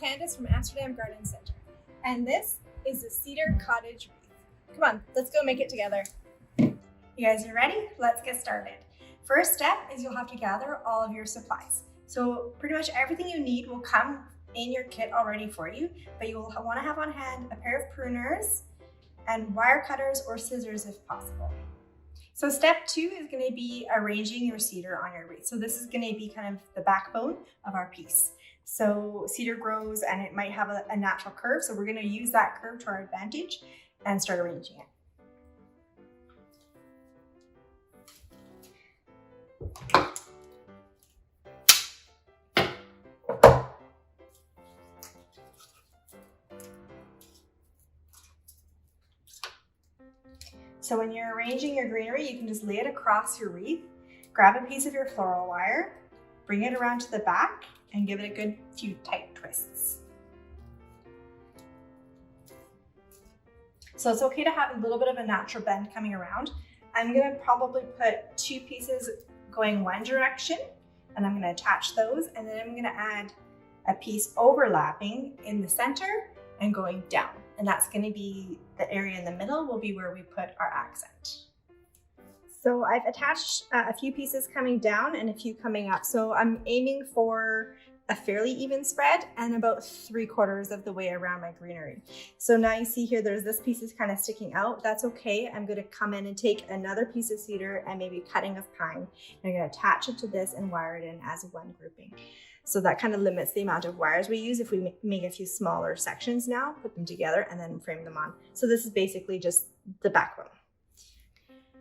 Candace from Amsterdam Garden Center, and this is the Cedar Cottage Wreath. Come on, let's go make it together. You guys are ready? Let's get started. First step is you'll have to gather all of your supplies. So pretty much everything you need will come in your kit already for you, but you will want to have on hand a pair of pruners and wire cutters or scissors if possible. So step 2 is going to be arranging your cedar on your wreath. So this is going to be kind of the backbone of our piece. So cedar grows and it might have a natural curve. So we're going to use that curve to our advantage and start arranging it. So when you're arranging your greenery, you can just lay it across your wreath, grab a piece of your floral wire, bring it around to the back, and give it a good few tight twists. So it's okay to have a little bit of a natural bend coming around. I'm gonna probably put 2 pieces going one direction, and I'm gonna attach those, and then I'm gonna add a piece overlapping in the center and going down. And that's gonna be the area in the middle will be where we put our accent. So I've attached a few pieces coming down and a few coming up. So I'm aiming for a fairly even spread and about 3/4 of the way around my greenery. So now you see here, there's this piece is kind of sticking out. That's okay. I'm gonna come in and take another piece of cedar and maybe a cutting of pine. And I'm gonna attach it to this and wire it in as one grouping. So that kind of limits the amount of wires we use if we make a few smaller sections now, put them together and then frame them on. So this is basically just the backbone.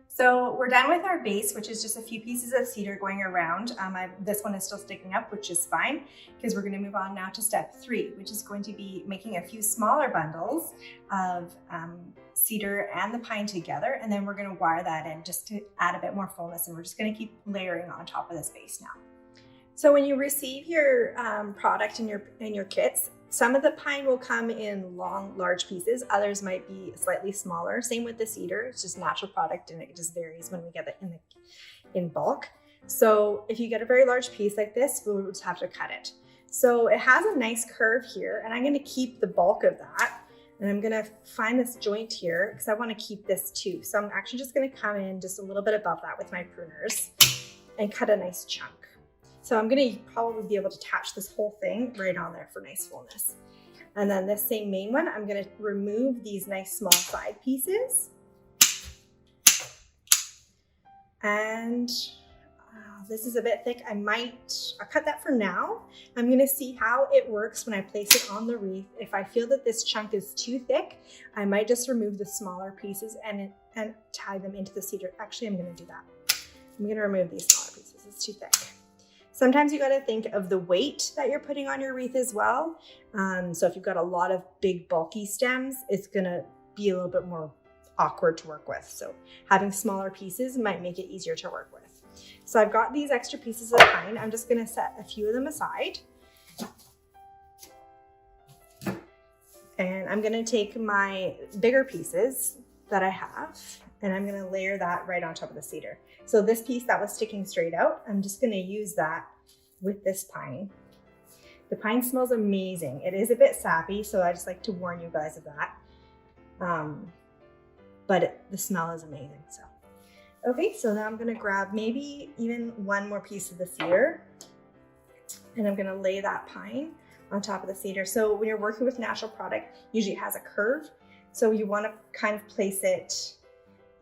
So we're done with our base, which is just a few pieces of cedar going around. This one is still sticking up, which is fine, because we're gonna move on now to step 3, which is going to be making a few smaller bundles of cedar and the pine together. And then we're gonna wire that in just to add a bit more fullness. And we're just gonna keep layering on top of this base now. So when you receive your product in your kits, some of the pine will come in long, large pieces. Others might be slightly smaller. Same with the cedar. It's just natural product and it just varies when we get it in bulk. So if you get a very large piece like this, we'll just have to cut it. So it has a nice curve here, and I'm going to keep the bulk of that. And I'm going to find this joint here because I want to keep this too. So I'm actually just going to come in just a little bit above that with my pruners and cut a nice chunk. So I'm gonna probably be able to attach this whole thing right on there for nice fullness. And then this same main one, I'm gonna remove these nice small side pieces. And this is a bit thick. I'll cut that for now. I'm gonna see how it works when I place it on the wreath. If I feel that this chunk is too thick, I might just remove the smaller pieces and tie them into the cedar. Actually, I'm gonna do that. I'm gonna remove these smaller pieces, it's too thick. Sometimes you got to think of the weight that you're putting on your wreath as well. So if you've got a lot of big bulky stems, it's going to be a little bit more awkward to work with. So having smaller pieces might make it easier to work with. So I've got these extra pieces of pine. I'm just going to set a few of them aside. And I'm going to take my bigger pieces that I have, and I'm gonna layer that right on top of the cedar. So this piece that was sticking straight out, I'm just gonna use that with this pine. The pine smells amazing. It is a bit sappy, so I just like to warn you guys of that. But the smell is amazing, so. Okay, so now I'm gonna grab maybe even one more piece of the cedar, and I'm gonna lay that pine on top of the cedar. So when you're working with natural product, usually it has a curve. So you want to kind of place it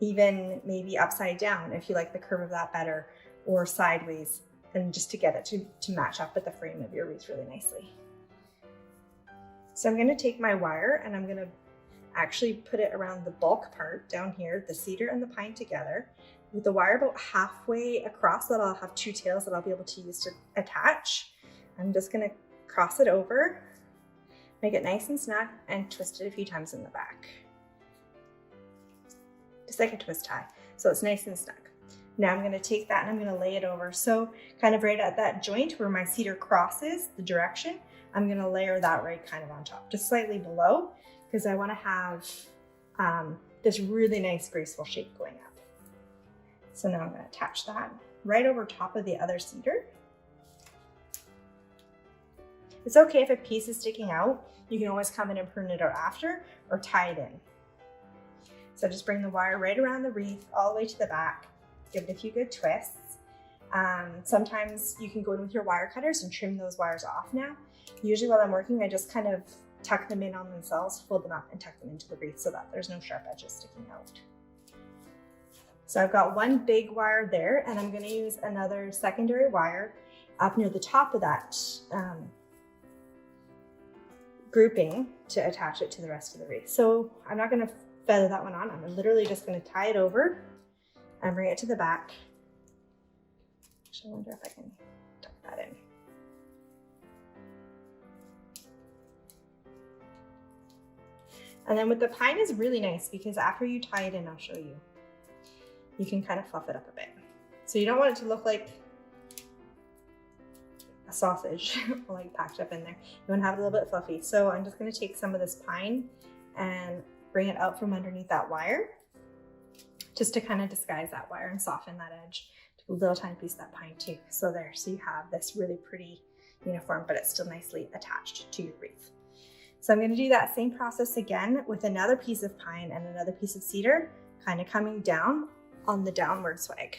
even maybe upside down if you like the curve of that better, or sideways, and just to get it to match up with the frame of your wreath really nicely. So I'm going to take my wire and I'm going to actually put it around the bulk part down here, the cedar and the pine together, with the wire about halfway across that I'll have 2 tails that I'll be able to use to attach. I'm just going to cross it over, make it nice and snug, and twist it a few times in the back. Just like a twist tie. So it's nice and snug. Now I'm gonna take that and I'm gonna lay it over. So kind of right at that joint where my cedar crosses the direction, I'm gonna layer that right kind of on top, just slightly below, because I wanna have this really nice graceful shape going up. So now I'm gonna attach that right over top of the other cedar. It's okay if a piece is sticking out. You can always come in and prune it out after or tie it in. So just bring the wire right around the wreath all the way to the back. Give it a few good twists. Sometimes you can go in with your wire cutters and trim those wires off now. Usually while I'm working, I just kind of tuck them in on themselves, fold them up and tuck them into the wreath so that there's no sharp edges sticking out. So I've got one big wire there, and I'm going to use another secondary wire up near the top of that grouping to attach it to the rest of the wreath. So I'm not going to feather that one on. I'm literally just going to tie it over and bring it to the back. Actually, I wonder if I can tuck that in. And then with the pine is really nice because after you tie it in, I'll show you, you can kind of fluff it up a bit. So you don't want it to look like a sausage like packed up in there. You want to have it a little bit fluffy. So I'm just going to take some of this pine and bring it out from underneath that wire just to kind of disguise that wire and soften that edge. A little tiny piece of that pine too. So there, so you have this really pretty uniform, but it's still nicely attached to your wreath. So I'm going to do that same process again with another piece of pine and another piece of cedar, kind of coming down on the downward swag.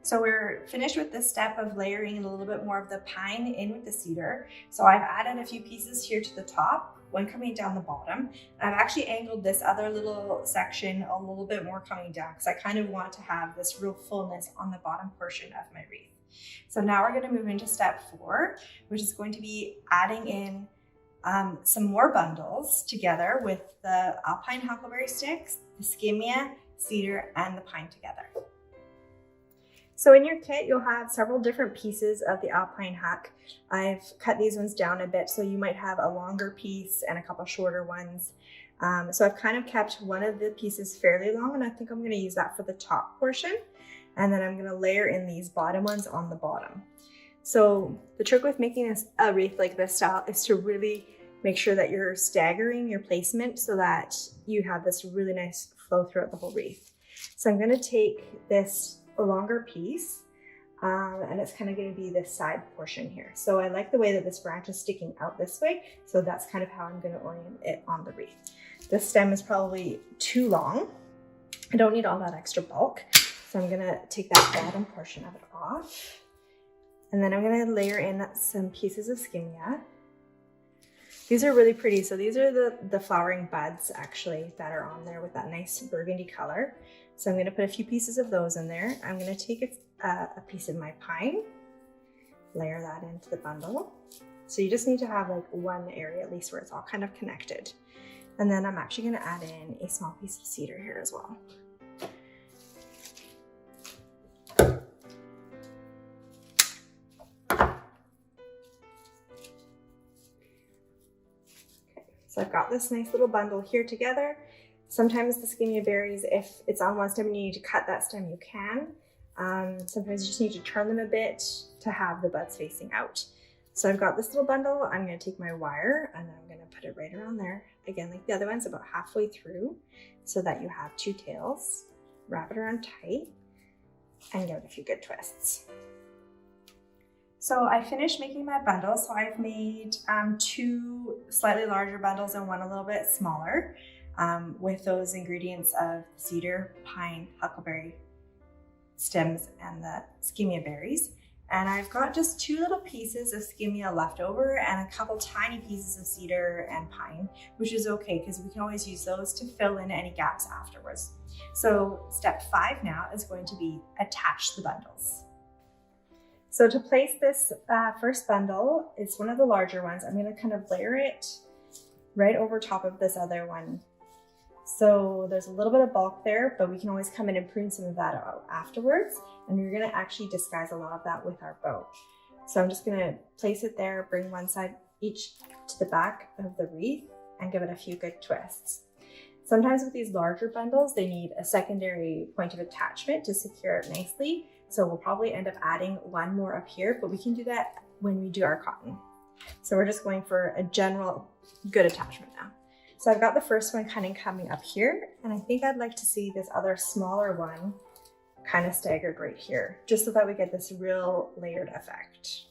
So we're finished with this step of layering a little bit more of the pine in with the cedar. So I've added a few pieces here to the top, one coming down the bottom. And I've actually angled this other little section a little bit more coming down because I kind of want to have this real fullness on the bottom portion of my wreath. So now we're going to move into step 4, which is going to be adding in some more bundles together with the alpine huckleberry sticks, the skimmia, cedar, and the pine together. So in your kit, you'll have several different pieces of the alpine huck. I've cut these ones down a bit, so you might have a longer piece and a couple shorter ones. So I've kind of kept one of the pieces fairly long, and I think I'm going to use that for the top portion. And then I'm going to layer in these bottom ones on the bottom. So the trick with making a wreath like this style is to really make sure that you're staggering your placement so that you have this really nice flow throughout the whole wreath. So I'm going to take this longer piece and it's kind of going to be this side portion here. So I like the way that this branch is sticking out this way, so that's kind of how I'm going to orient it on the wreath. This stem is probably too long. I don't need all that extra bulk, so I'm going to take that bottom portion of it off, and then I'm going to layer in some pieces of skimmia. These are really pretty. So these are the flowering buds actually that are on there with that nice burgundy color. So I'm going to put a few pieces of those in there. I'm going to take a piece of my pine, layer that into the bundle. So you just need to have like one area at least where it's all kind of connected. And then I'm actually going to add in a small piece of cedar here as well. So I've got this nice little bundle here together. Sometimes the skimmia berries, if it's on one stem and you need to cut that stem, you can. Sometimes you just need to turn them a bit to have the buds facing out. So I've got this little bundle. I'm going to take my wire and I'm going to put it right around there. Again, like the other ones, about halfway through so that you have two tails. Wrap it around tight and give it a few good twists. So I finished making my bundle. So I've made 2 slightly larger bundles and one a little bit smaller with those ingredients of cedar, pine, huckleberry stems, and the skimmia berries. And I've got just 2 little pieces of skimmia left over and a couple tiny pieces of cedar and pine, which is okay because we can always use those to fill in any gaps afterwards. So step 5 now is going to be attach the bundles. So to place this first bundle, it's one of the larger ones. I'm going to kind of layer it right over top of this other one. So there's a little bit of bulk there, but we can always come in and prune some of that out afterwards. And we're going to actually disguise a lot of that with our bow. So I'm just going to place it there, bring one side each to the back of the wreath and give it a few good twists. Sometimes with these larger bundles, they need a secondary point of attachment to secure it nicely. So we'll probably end up adding one more up here, but we can do that when we do our cotton. So we're just going for a general good attachment now. So I've got the first one kind of coming up here, and I think I'd like to see this other smaller one kind of staggered right here, just so that we get this real layered effect.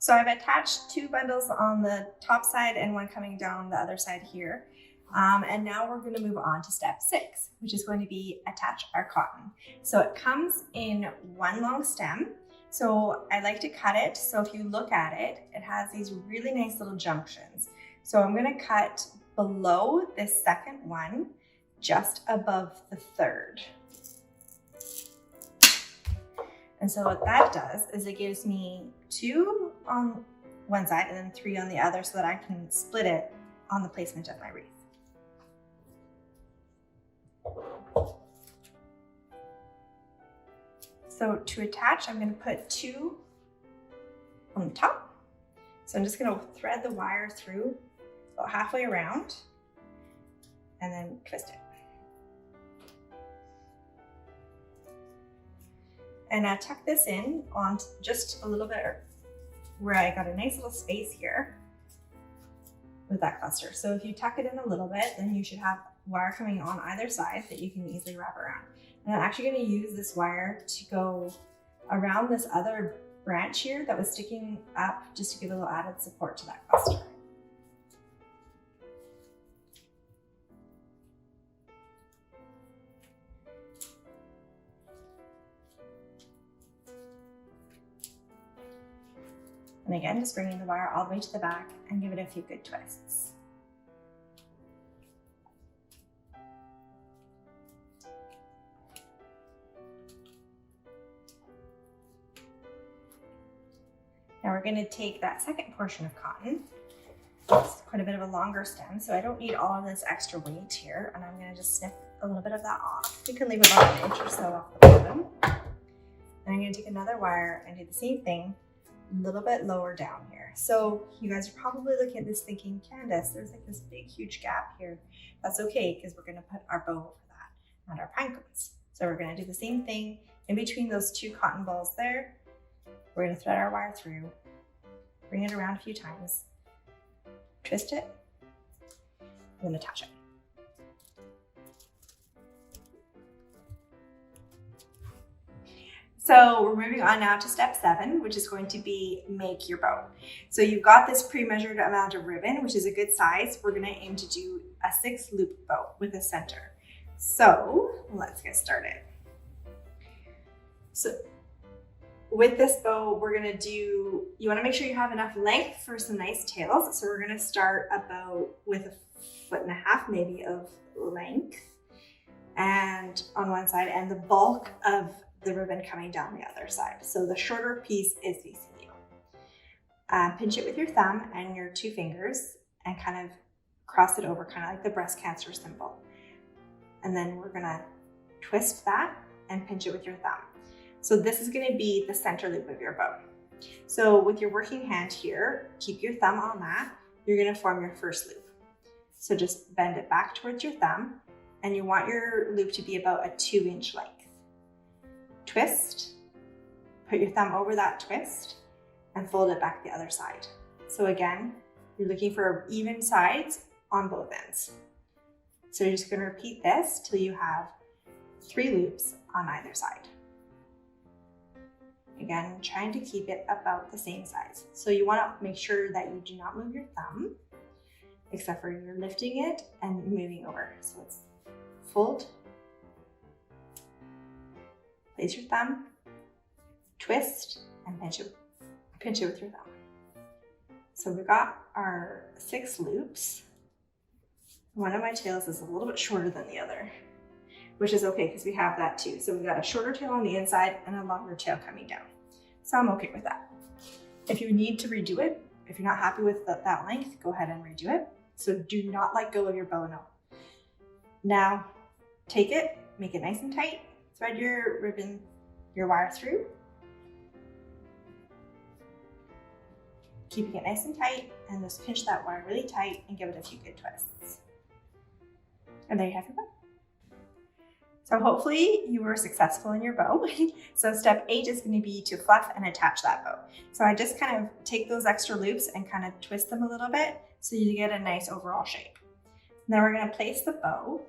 So I've attached 2 bundles on the top side and one coming down the other side here. And now we're going to move on to step 6, which is going to be attach our cotton. So it comes in one long stem. So I like to cut it. So if you look at it, it has these really nice little junctions. So I'm going to cut below this second one, just above the third. And so what that does is it gives me 2 on one side and then 3 on the other so that I can split it on the placement of my wreath. So to attach, I'm going to put 2 on the top. So I'm just going to thread the wire through about halfway around and then twist it. And I tuck this in on just a little bit where I got a nice little space here with that cluster. So if you tuck it in a little bit, then you should have wire coming on either side that you can easily wrap around. And I'm actually going to use this wire to go around this other branch here that was sticking up just to give a little added support to that cluster. And again, just bringing the wire all the way to the back and give it a few good twists. Now we're going to take that second portion of cotton. It's quite a bit of a longer stem, so I don't need all of this extra weight here. And I'm going to just snip a little bit of that off. You can leave about an inch or so off the bottom. And I'm going to take another wire and do the same thing a little bit lower down here. So you guys are probably looking at this thinking, Candace, there's like this big, huge gap here. That's okay, because we're going to put our bow over that and our pine cones. So we're going to do the same thing in between those 2 cotton balls there. We're going to thread our wire through, bring it around a few times, twist it, and then attach it. So we're moving on now to step 7, which is going to be make your bow. So you've got this pre-measured amount of ribbon, which is a good size. We're going to aim to do a 6-loop bow with a center. So let's get started. So with this bow, we're going to do, you want to make sure you have enough length for some nice tails. So we're going to start about with 1.5 feet maybe of length and on one side, and the bulk of the ribbon coming down the other side. So the shorter piece is facing you. Pinch it with your thumb and your 2 fingers and kind of cross it over, kind of like the breast cancer symbol. And then we're gonna twist that and pinch it with your thumb. So this is gonna be the center loop of your bow. So with your working hand here, keep your thumb on that. You're gonna form your first loop. So just bend it back towards your thumb, and you want your loop to be about a 2-inch length. Twist, put your thumb over that twist, and fold it back the other side. So again, you're looking for even sides on both ends. So you're just going to repeat this till you have 3 loops on either side. Again, trying to keep it about the same size. So you want to make sure that you do not move your thumb, except for you're lifting it and moving over. So it's fold, place your thumb, twist, and pinch it with your thumb. So we've got our 6 loops. One of my tails is a little bit shorter than the other, which is okay because we have that too. So we've got a shorter tail on the inside and a longer tail coming down. So I'm okay with that. If you need to redo it, if you're not happy with that length, go ahead and redo it. So do not let go of your bow, no. Now take it, make it nice and tight, thread your ribbon your wire through, keeping it nice and tight, and just pinch that wire really tight and give it a few good twists. And there you have your bow. So hopefully you were successful in your bow. So step 8 is going to be to fluff and attach that bow. So I just kind of take those extra loops and kind of twist them a little bit so you get a nice overall shape. Now we're going to place the bow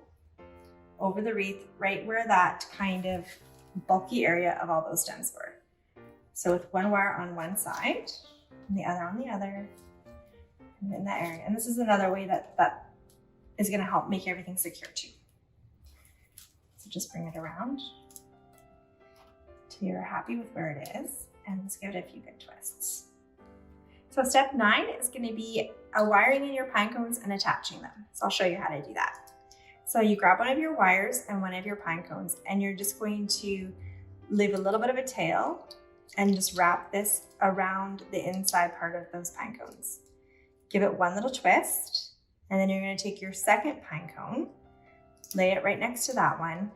over the wreath right where that kind of bulky area of all those stems were. So with one wire on one side and the other on the other, and in that area. And this is another way that is going to help make everything secure too. So just bring it around till you're happy with where it is, and let's give it a few good twists. So step 9 is going to be wiring in your pine cones and attaching them. So I'll show you how to do that. So you grab one of your wires and one of your pine cones, and you're just going to leave a little bit of a tail and just wrap this around the inside part of those pine cones. Give it one little twist, and then you're going to take your second pine cone, lay it right next to that one,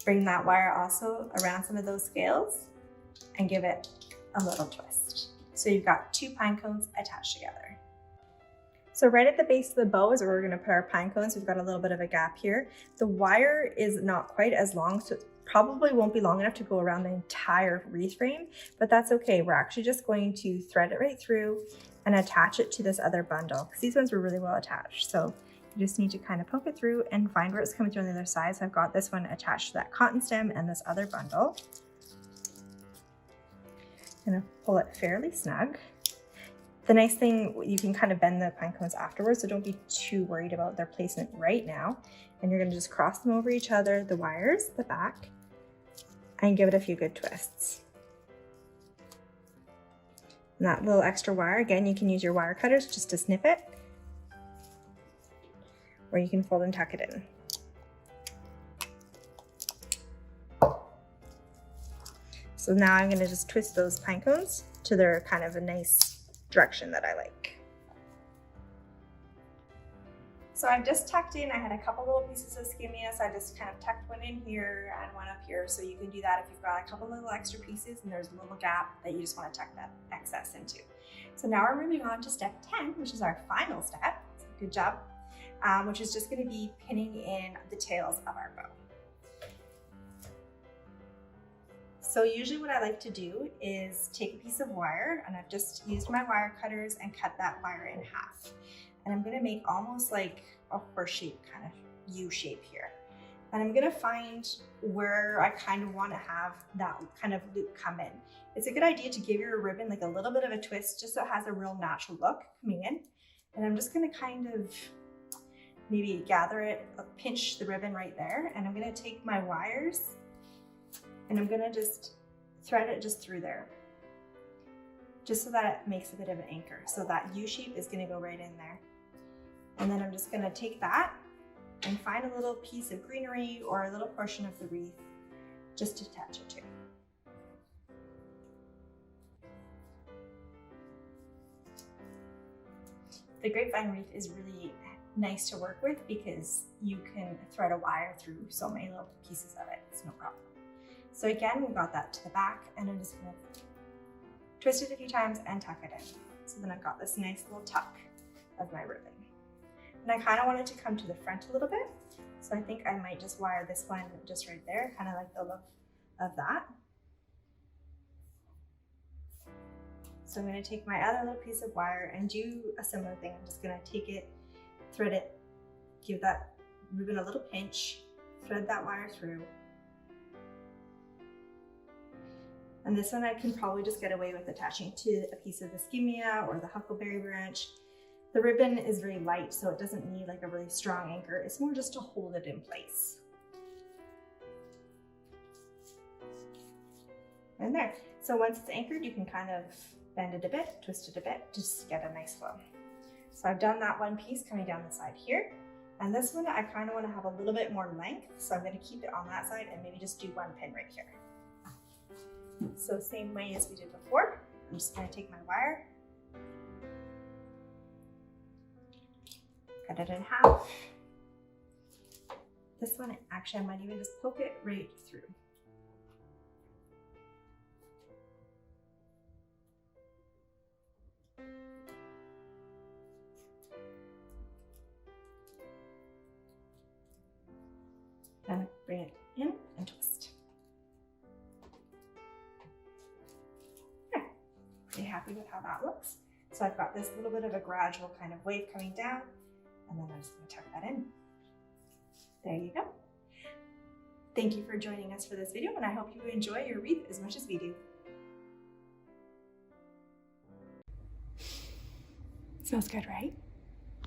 bring that wire also around some of those scales, and give it a little twist. So you've got 2 pine cones attached together. So right at the base of the bow is where we're going to put our pine cones. We've got a little bit of a gap here. The wire is not quite as long, so it probably won't be long enough to go around the entire wreath frame, but that's okay. We're actually just going to thread it right through and attach it to this other bundle, because these ones were really well attached. So you just need to kind of poke it through and find where it's coming through on the other side. So I've got this one attached to that cotton stem and this other bundle. I'm gonna pull it fairly snug. The nice thing, you can kind of bend the pine cones afterwards, so don't be too worried about their placement right now. And you're gonna just cross them over each other, the wires, the back, and give it a few good twists. And that little extra wire, again, you can use your wire cutters just to snip it, or you can fold and tuck it in. So now I'm gonna just twist those pine cones to their kind of a nice direction that I like. So I've just tucked in, I had a couple little pieces of skimmia, so I just kind of tucked one in here and one up here. So you can do that if you've got a couple little extra pieces and there's a little gap that you just want to tuck that excess into. So now we're moving on to step 10, which is our final step. Good job. Which is just going to be pinning in the tails of our bow. So usually what I like to do is take a piece of wire, and I've just used my wire cutters and cut that wire in half. And I'm going to make almost like a horseshoe kind of U shape here. And I'm going to find where I kind of want to have that kind of loop come in. It's a good idea to give your ribbon like a little bit of a twist just so it has a real natural look coming in. And I'm just going to kind of maybe gather it, pinch the ribbon right there. And I'm going to take my wires and I'm going to just thread it just through there, just so that it makes a bit of an anchor. So that U shape is going to go right in there. And then I'm just going to take that and find a little piece of greenery or a little portion of the wreath just to attach it to. The grapevine wreath is really nice to work with because you can thread a wire through so many little pieces of it. It's no problem. So again, we got that to the back, and I'm just gonna twist it a few times and tuck it in. So then I've got this nice little tuck of my ribbon. And I kind of want it to come to the front a little bit. So I think I might just wire this one just right there, kind of like the look of that. So I'm gonna take my other little piece of wire and do a similar thing. I'm just gonna take it, thread it, give that ribbon a little pinch, thread that wire through. And this one I can probably just get away with attaching to a piece of the skimmia or the huckleberry branch. The ribbon is very light, so it doesn't need like a really strong anchor. It's more just to hold it in place. And there. So once it's anchored, you can kind of bend it a bit, twist it a bit, just to get a nice flow. So I've done that one piece coming down the side here. And this one, I kind of want to have a little bit more length. So I'm going to keep it on that side and maybe just do one pin right here. So same way as we did before, I'm just going to take my wire, cut it in half. This one, actually, I might even just poke it right through. And bring it in and twist. Okay, pretty happy with how that looks. So I've got this little bit of a gradual kind of wave coming down, and then I'm just going to tuck that in. There you go. Thank you for joining us for this video, and I hope you enjoy your wreath as much as we do. Smells good, right?